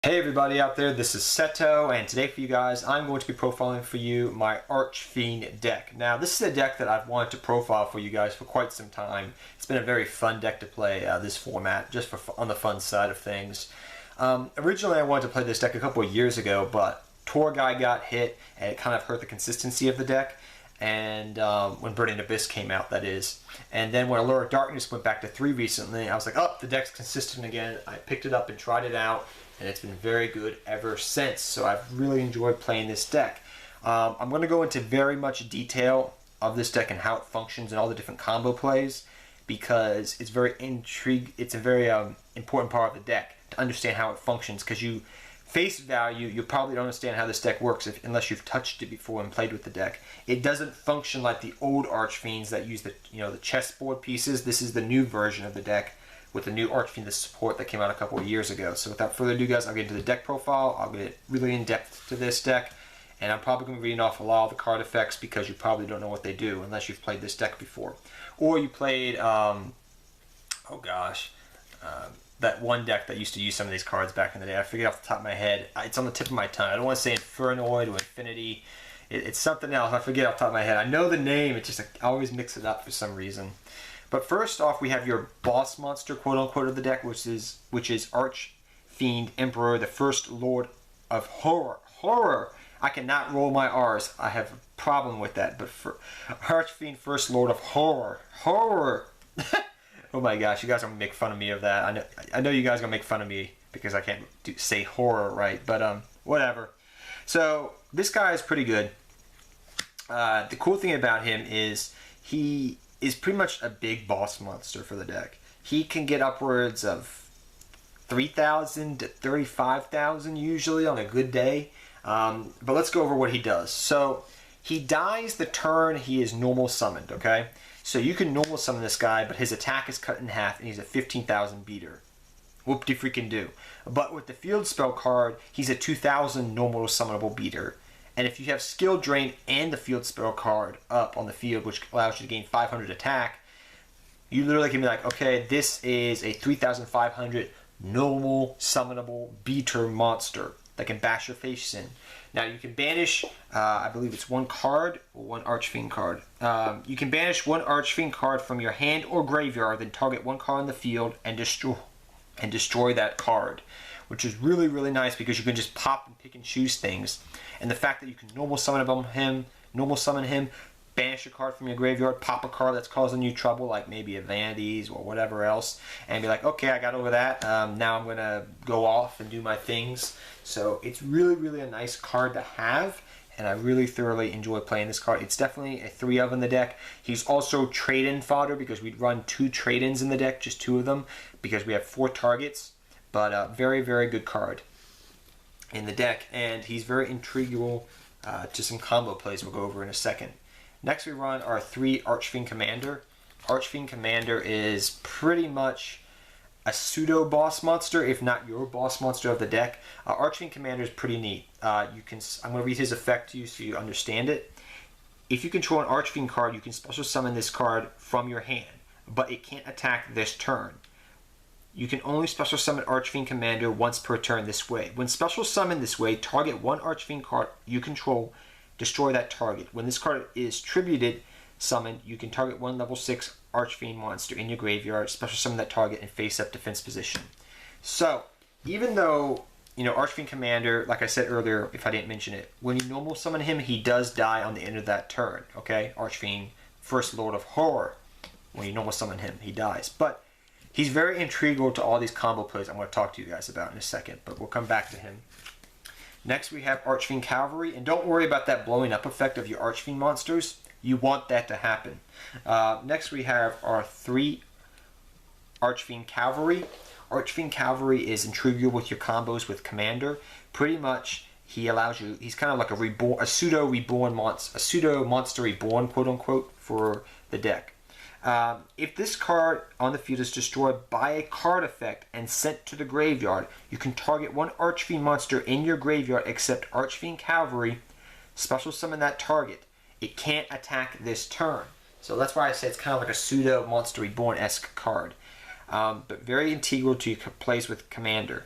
Hey everybody out there, this is Seto, and today for you guys I'm going to be profiling for you my Archfiend deck. Now this is a deck that I've wanted to profile for you guys for quite some time. It's been a very fun deck to play this format, just for on the fun side of things. Originally I wanted to play this deck a couple of years ago, but Tour Guy got hit and it kind of hurt the consistency of the deck. And when Burning Abyss came out, that is. And then when Allure of Darkness went back to 3 recently, I was like, oh, the deck's consistent again. I picked it up and tried it out, and it's been very good ever since. So I've really enjoyed playing this deck. I'm going to go into very much detail of this deck and how it functions and all the different combo plays, because it's very It's a very important part of the deck to understand how it functions, because you face value, you probably don't understand how this deck works unless you've touched it before and played with the deck. It doesn't function like the old Archfiends that use the chessboard pieces. This is the new version of the deck with the new Archfiend support that came out a couple of years ago. So without further ado, guys, I'll get into the deck profile. I'll get really in depth to this deck, and I'm probably going to be reading off a lot of the card effects because you probably don't know what they do unless you've played this deck before, or you played that one deck that used to use some of these cards back in the day. I forget off the top of my head. It's on the tip of my tongue. I don't want to say Infernoid or Infinity. It's something else. I forget off the top of my head. I know the name. It's just I always mix it up for some reason. But first off, we have your boss monster, quote unquote, of the deck, which is Archfiend Emperor, the first Lord of Horror. Horror. I cannot roll my R's. I have a problem with that. But for Archfiend, first Lord of Horror. Horror. Oh my gosh, you guys are going to make fun of me of that. I know you guys are going to make fun of me because I can't say horror right, but whatever. So this guy is pretty good. The cool thing about him is he is pretty much a big boss monster for the deck. He can get upwards of 3,000 to 35,000 usually on a good day. But let's go over what he does. So he dies the turn he is normal summoned, okay? So you can normal summon this guy, but his attack is cut in half, and he's a 15,000 beater. Whoop-de-freaking-do. But with the field spell card, he's a 2,000 normal summonable beater. And if you have skill drain and the field spell card up on the field, which allows you to gain 500 attack, you literally can be like, okay, this is a 3,500 normal summonable beater monster that can bash your face in. Now you can banish, I believe it's one card or one Archfiend card. You can banish one Archfiend card from your hand or graveyard, then target one card on the field and destroy that card, which is really, really nice because you can just pop and pick and choose things. And the fact that you can normal summon him, banish a card from your graveyard, pop a card that's causing you trouble, like maybe a Vanities or whatever else, and be like, okay, I got over that. Now I'm going to go off and do my things. So it's really, really a nice card to have, and I really thoroughly enjoy playing this card. It's definitely a 3-of in the deck. He's also trade-in fodder because we'd run 2 trade-ins in the deck, just 2 of them, because we have 4 targets. But very, very good card in the deck, and he's very integral to some combo plays we'll go over in a second. Next we run our 3 Archfiend Commander. Archfiend Commander is pretty much a pseudo boss monster, if not your boss monster of the deck. Archfiend Commander is pretty neat. I'm going to read his effect to you so you understand it. If you control an Archfiend card, you can special summon this card from your hand, but it can't attack this turn. You can only special summon Archfiend Commander once per turn this way. When special summoned this way, target one Archfiend card you control, destroy that target. When this card is tributed summoned, you can target one level 6 Archfiend monster in your graveyard, special summon that target, and face up defense position. So, even though, Archfiend Commander, like I said earlier, if I didn't mention it, when you normal summon him, he does die on the end of that turn, okay? Archfiend, first Lord of Horror. When you normal summon him, he dies. But he's very integral to all these combo plays I'm going to talk to you guys about in a second, but we'll come back to him. Next we have Archfiend Cavalry, and don't worry about that blowing up effect of your Archfiend monsters. You want that to happen. Next we have our 3 Archfiend Cavalry. Archfiend Cavalry is integral with your combos with Commander. Pretty much he allows you, he's kind of like a pseudo monster reborn, quote unquote, for the deck. If this card on the field is destroyed by a card effect and sent to the graveyard, you can target one Archfiend monster in your graveyard except Archfiend Cavalry, special summon that target. It can't attack this turn. So that's why I say it's kind of like a pseudo Monster Reborn-esque card. But very integral to your plays with Commander.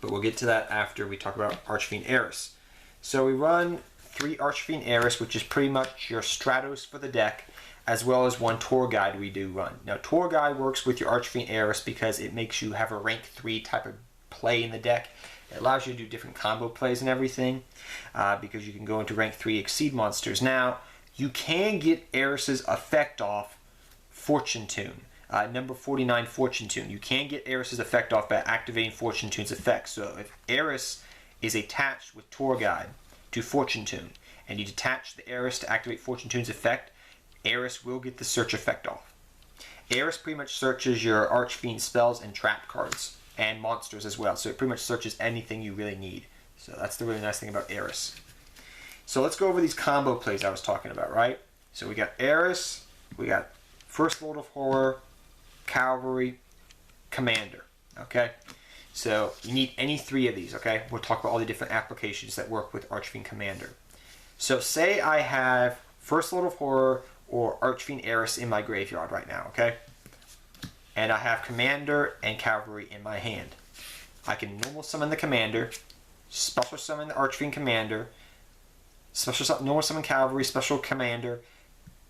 but we'll get to that after we talk about Archfiend Eris. So we run 3 Archfiend Eris, which is pretty much your Stratos for the deck, as well as 1 Tour Guide we do run. Now Tour Guide works with your Archfiend Eris because it makes you have a rank 3 type of play in the deck. It allows you to do different combo plays and everything, because you can go into rank 3 Exceed monsters. Now, you can get Eris's effect off Fortune Tune. Number 49 Fortune Tune. You can get Eris's effect off by activating Fortune Tune's effect. So if Eris is attached with Tour Guide to Fortune Tune, and you detach the Eris to activate Fortune Tune's effect, Eris will get the search effect off. Eris pretty much searches your Archfiend spells and trap cards, and monsters as well. So it pretty much searches anything you really need. So that's the really nice thing about Eris. So let's go over these combo plays I was talking about, right? So we got Eris, we got First Lord of Horror, Cavalry, Commander, okay? So you need any 3 of these, okay? We'll talk about all the different applications that work with Archfiend Commander. So say I have First Lord of Horror or Archfiend Eris in my graveyard right now, okay? And I have Commander and Cavalry in my hand. I can normal summon the Commander, special summon the Archfiend Commander, normal summon Cavalry, special Commander.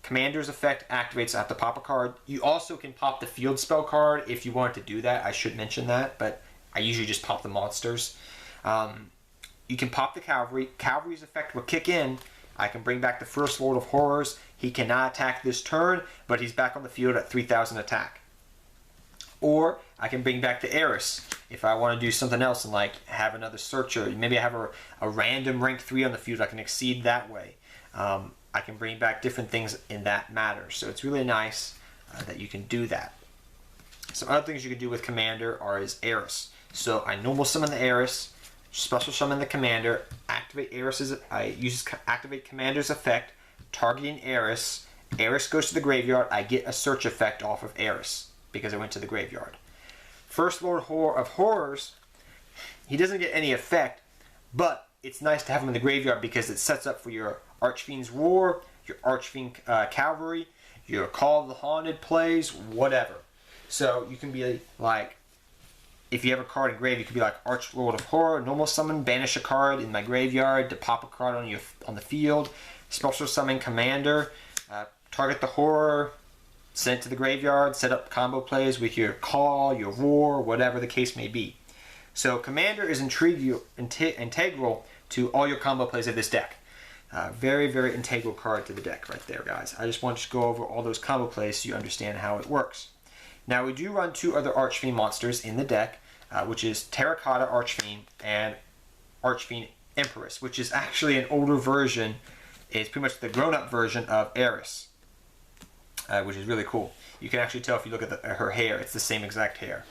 Commander's effect activates, I have to pop a card. You also can pop the field spell card if you want to do that. I should mention that, but I usually just pop the monsters. You can pop the Cavalry. Cavalry's effect will kick in. I can bring back the First Lord of Horrors. He cannot attack this turn, but he's back on the field at 3,000 attack. Or I can bring back the Eris if I want to do something else and like have another searcher. Maybe I have a random rank 3 on the field. I can exceed that way. I can bring back different things in that matter. So it's really nice that you can do that. Some other things you can do with Commander is Eris. So I normal summon the Eris, special summon the Commander, activate activate Commander's effect, targeting Eris. Eris goes to the graveyard. I get a search effect off of Eris because I went to the graveyard. First Lord of Horrors, he doesn't get any effect, but it's nice to have him in the graveyard because it sets up for your Archfiends Roar, your Archfiend Cavalry, your Call of the Haunted plays, whatever. So you can be like, if you have a card in grave, you could be like Arch Lord of Horror, normal summon, banish a card in my graveyard to pop a card on the field, special summon Commander, target the horror, send it to the graveyard, set up combo plays with your Call, your Roar, whatever the case may be. So Commander is integral to all your combo plays of this deck. Very, very integral card to the deck right there, guys. I just want to go over all those combo plays so you understand how it works. Now, we do run 2 other Archfiend monsters in the deck, which is Terra Cotta Archfiend and Archfiend Empress, which is actually an older version. It's pretty much the grown-up version of Eris, which is really cool. You can actually tell if you look at her hair, it's the same exact hair.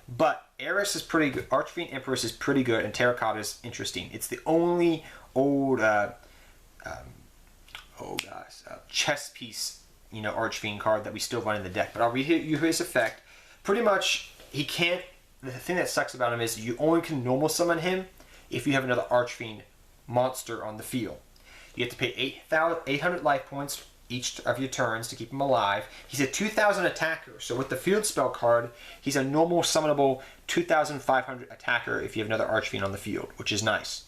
But Eris is pretty good. Archfiend Empress is pretty good, and Terra Cotta is interesting. It's the only old chess piece, Archfiend card that we still run in the deck. But I'll read you his effect. Pretty much, he can't. The thing that sucks about him is you only can normal summon him if you have another Archfiend monster on the field. You have to pay 800 life points each of your turns to keep him alive. He's a 2,000 attacker, so with the field spell card, he's a normal summonable 2,500 attacker if you have another Archfiend on the field, which is nice.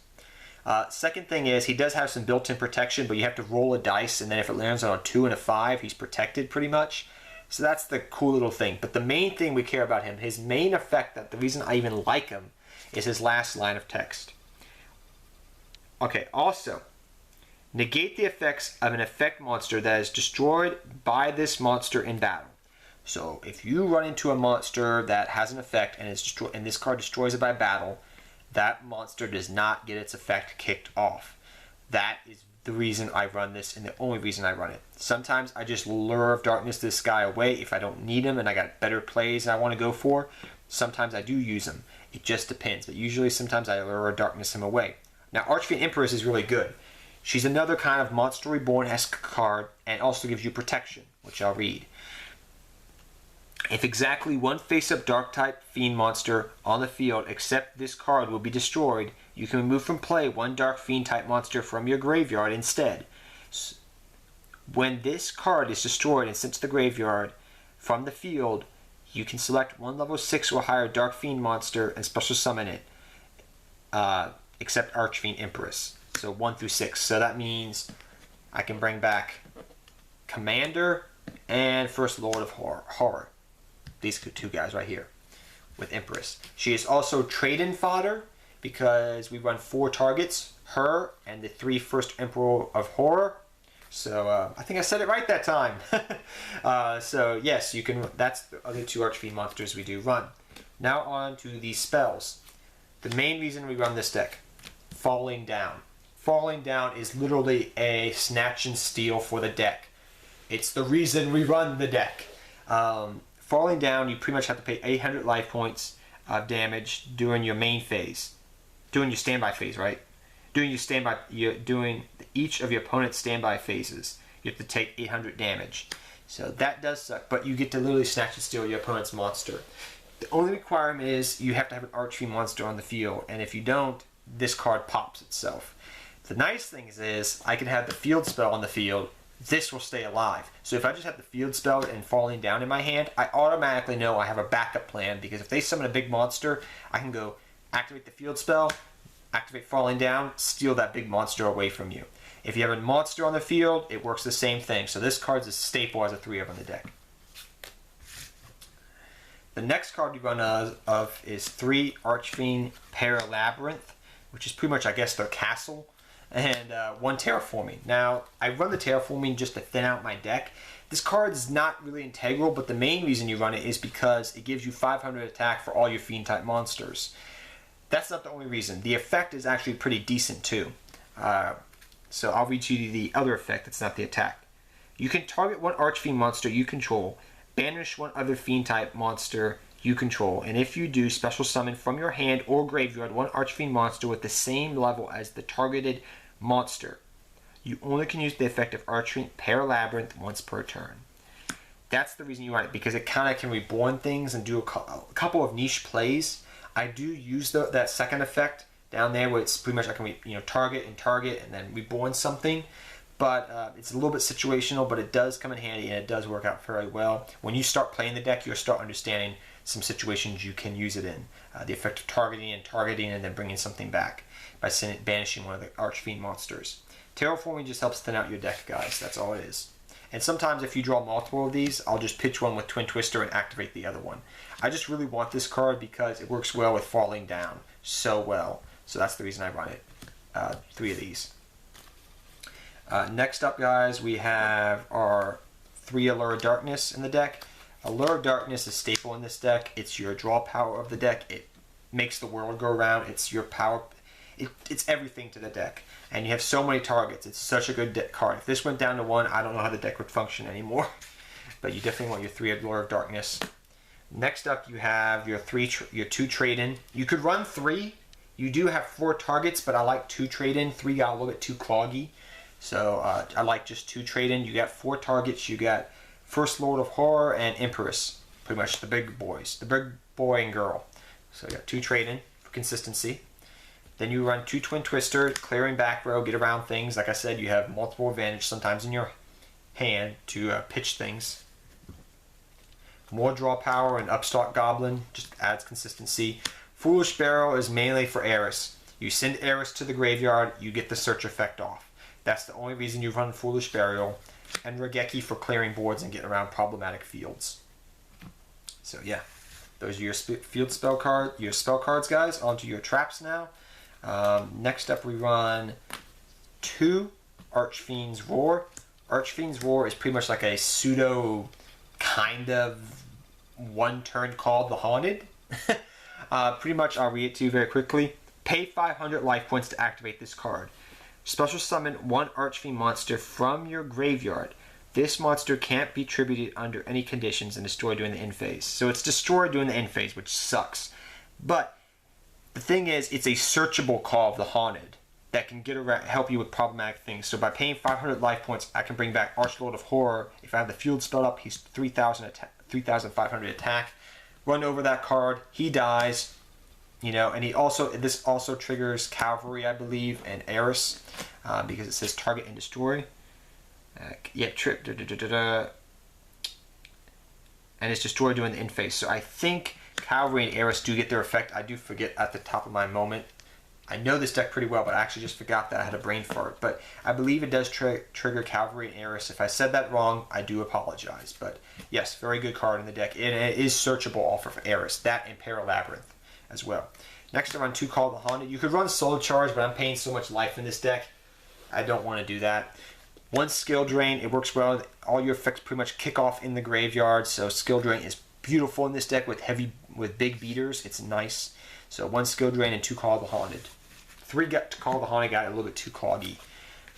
Second thing is, he does have some built-in protection, but you have to roll a dice, and then if it lands on a 2 and a 5, he's protected pretty much. So that's the cool little thing. But the main thing we care about him, his main effect, that the reason I even like him, is his last line of text. Okay, also, negate the effects of an effect monster that is destroyed by this monster in battle. So if you run into a monster that has an effect and this card destroys it by battle, that monster does not get its effect kicked off. That is the reason I run this and the only reason I run it. Sometimes I just lure of darkness this guy away if I don't need him and I got better plays I want to go for. Sometimes I do use him. It just depends. But usually sometimes I lure of darkness him away. Now Archfiend Empress is really good. She's another kind of Monster Reborn-esque card and also gives you protection, which I'll read. If exactly one face-up Dark-type Fiend monster on the field except this card will be destroyed, you can remove from play one Dark Fiend-type monster from your graveyard instead. When this card is destroyed and sent to the graveyard from the field, you can select one level 6 or higher Dark Fiend monster and special summon it. except Archfiend Empress. So 1 through 6. So that means I can bring back Commander and First Lord of Horror. These two guys right here with Empress. She is also trade-in fodder because we run 4 targets, her and the 3 First Emperor of Horror. So I think I said it right that time. So yes, you can. That's the other 2 Archfiend monsters we do run. Now on to the spells. The main reason we run this deck, Falling Down. Falling Down is literally a snatch and steal for the deck. It's the reason we run the deck. Falling Down, you pretty much have to pay 800 life points of damage during your main phase. During your standby phase, right? During your standby, you're doing each of your opponent's standby phases. You have to take 800 damage. So that does suck, but you get to literally snatch and steal your opponent's monster. The only requirement is you have to have an Archfiend monster on the field, and if you don't, this card pops itself. The nice thing is I can have the field spell on the field. This will stay alive. So if I just have the field spell and Falling Down in my hand, I automatically know I have a backup plan, because if they summon a big monster, I can go activate the field spell, activate Falling Down, steal that big monster away from you. If you have a monster on the field, it works the same thing. So this card's a staple as a 3 of on the deck. The next card you run of is 3 Archfiend Labyrinth, which is pretty much, I guess, their castle, and 1 Terraforming. Now, I run the Terraforming just to thin out my deck. This card is not really integral, but the main reason you run it is because it gives you 500 attack for all your Fiend-type monsters. That's not the only reason. The effect is actually pretty decent, too. So I'll read you the other effect that's not the attack. You can target 1 Archfiend monster you control, banish 1 other Fiend-type monster you control, and if you do, special summon from your hand or graveyard 1 Archfiend monster with the same level as the targeted monster. You only can use the effect of Archfiend Labyrinth once per turn. That's the reason you run it, because it kind of can reborn things and do a couple of niche plays. I do use that second effect down there where it's pretty much I can target and then reborn something. But it's a little bit situational, but it does come in handy and it does work out very well. When you start playing the deck, you'll start understanding some situations you can use it in. The effect of targeting and then bringing something back by banishing 1 of the Archfiend monsters. Terraforming just helps thin out your deck, guys. That's all it is. And sometimes if you draw multiple of these, I'll just pitch 1 with Twin Twister and activate the other one. I just really want this card because it works well with Falling Down so well. So that's the reason I run it. 3 of these. Next up, guys, we have our 3 Allure of Darkness in the deck. Allure of Darkness is staple in this deck. It's your draw power of the deck. It makes the world go round. It's your power. It's everything to the deck. And you have so many targets. It's such a good card. If this went down to 1, I don't know how the deck would function anymore. But you definitely want your 3 Allure of Darkness. Next up, you have your 2 trade-in. You could run 3. You do have 4 targets, but I like 2 trade-in. 3 got a little bit too cloggy. So I like just 2 trade-in. You got 4 targets. You got First Lord of Horror and Empress. Pretty much the big boys. The big boy and girl. So you got 2 trade-in for consistency. Then you run 2 Twin Twister, clearing back row, get around things. Like I said, you have multiple advantage sometimes in your hand to pitch things. More draw power and Upstart Goblin just adds consistency. Foolish Barrel is mainly for Eris. You send Eris to the graveyard, you get the search effect off. That's the only reason you run Foolish Burial. And Regeki for clearing boards and getting around problematic fields. So yeah, those are your field spell cards, guys. On to your traps now. Next up, we run 2 Archfiends Roar. Archfiends Roar is pretty much like a pseudo kind of 1-turn called the Haunted. Pretty much, I'll read it to you very quickly. Pay 500 life points to activate this card. Special summon 1 Archfiend monster from your graveyard. This monster can't be tributed under any conditions and destroyed during the end phase. So it's destroyed during the end phase, which sucks. But the thing is, it's a searchable call of the Haunted that can get around, help you with problematic things. So by paying 500 life points, I can bring back Archlord of Horror. If I have the field spelled up, he's 3,500 attack. Run over that card, he dies. And this also triggers Cavalry, I believe, and Eris, because it says target and destroy. And it's destroyed during the end phase. So I think Cavalry and Eris do get their effect. I do forget at the top of my moment. I know this deck pretty well, but I actually just forgot that I had a brain fart. But I believe it does trigger Cavalry and Eris. If I said that wrong, I do apologize. But yes, very good card in the deck. And it is searchable off of Eris. That and Labyrinth as well. Next, I run 2 Call the Haunted. You could run Soul Charge, but I'm paying so much life in this deck, I don't want to do that. 1 Skill Drain. It works well. All your effects pretty much kick off in the graveyard. So Skill Drain is beautiful in this deck with big beaters. It's nice. So 1 Skill Drain and 2 Call the Haunted. 3 got to Call the Haunted got a little bit too cloggy.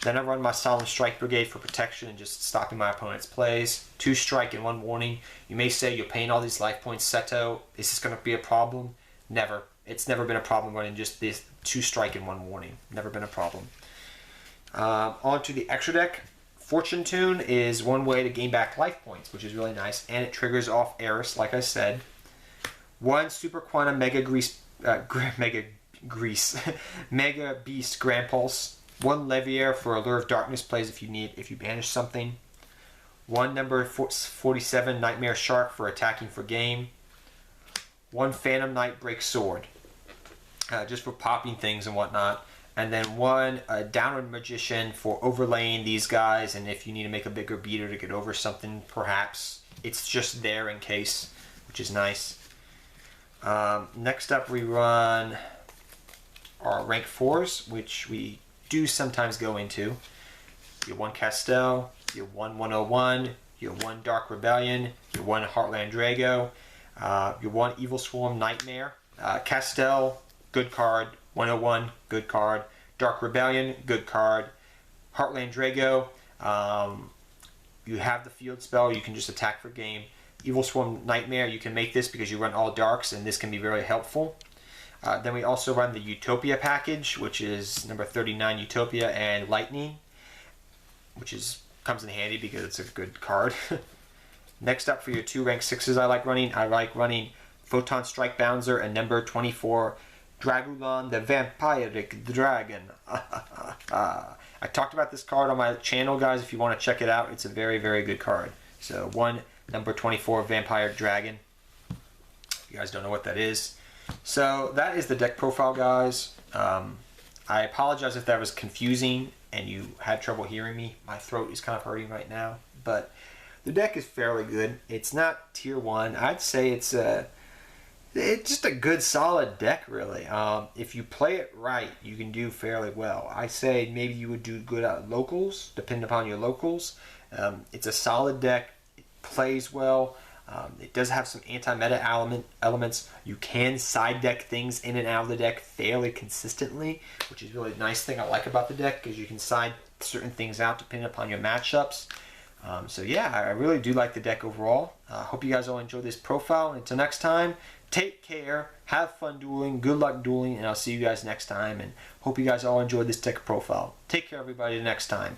Then I run my Solemn Strike Brigade for protection and just stopping my opponent's plays. 2 strike and 1 warning. You may say you're paying all these life points, Seto. Is this going to be a problem? Never. It's never been a problem running just this 2 strike and 1 warning. Never been a problem. On to the extra deck. Fortune Tune is one way to gain back life points, which is really nice, and it triggers off Eris, like I said. 1 Super Quantum Mega Beast Grand Pulse. 1 Levier for Allure of Darkness plays if you banish something. 1 number 47 Nightmare Shark for attacking for game. 1 Phantom Knight Break Sword, just for popping things and whatnot. And then 1 Downward Magician for overlaying these guys, and if you need to make a bigger beater to get over something, perhaps it's just there in case, which is nice. Next up, we run our rank 4s, which we do sometimes go into. Your 1 Castel, your 1 101, your 1 Dark Rebellion, your 1 Heartland Drago, your 1 Evil Swarm Nightmare. Castel, good card. 101, good card. Dark Rebellion, good card. Heartland Drago, you have the field spell, you can just attack for game. Evil Swarm Nightmare, you can make this because you run all darks, and this can be very helpful. Then we also run the Utopia package, which is number 39 Utopia and Lightning, which comes in handy because it's a good card. Next up for your 2 rank 6s I like running Photon Strike Bouncer and number 24 Dragulon the Vampiric Dragon. I talked about this card on my channel, guys, if you want to check it out. It's a very, very good card. So 1 number 24 Vampire Dragon. If you guys don't know what that is. So that is the deck profile, guys. I apologize if that was confusing and you had trouble hearing me. My throat is kind of hurting right now. But the deck is fairly good. It's not tier 1. I'd say it's just a good solid deck, really. If you play it right, you can do fairly well. I say maybe you would do good at locals, depending upon your locals. It's a solid deck. It plays well. It does have some anti-meta elements. You can side deck things in and out of the deck fairly consistently, which is really a nice thing I like about the deck, because you can side certain things out depending upon your matchups. So yeah, I really do like the deck overall. Hope you guys all enjoy this profile. Until next time, take care, have fun dueling, good luck dueling, and I'll see you guys next time, and hope you guys all enjoyed this deck profile. Take care, everybody, next time.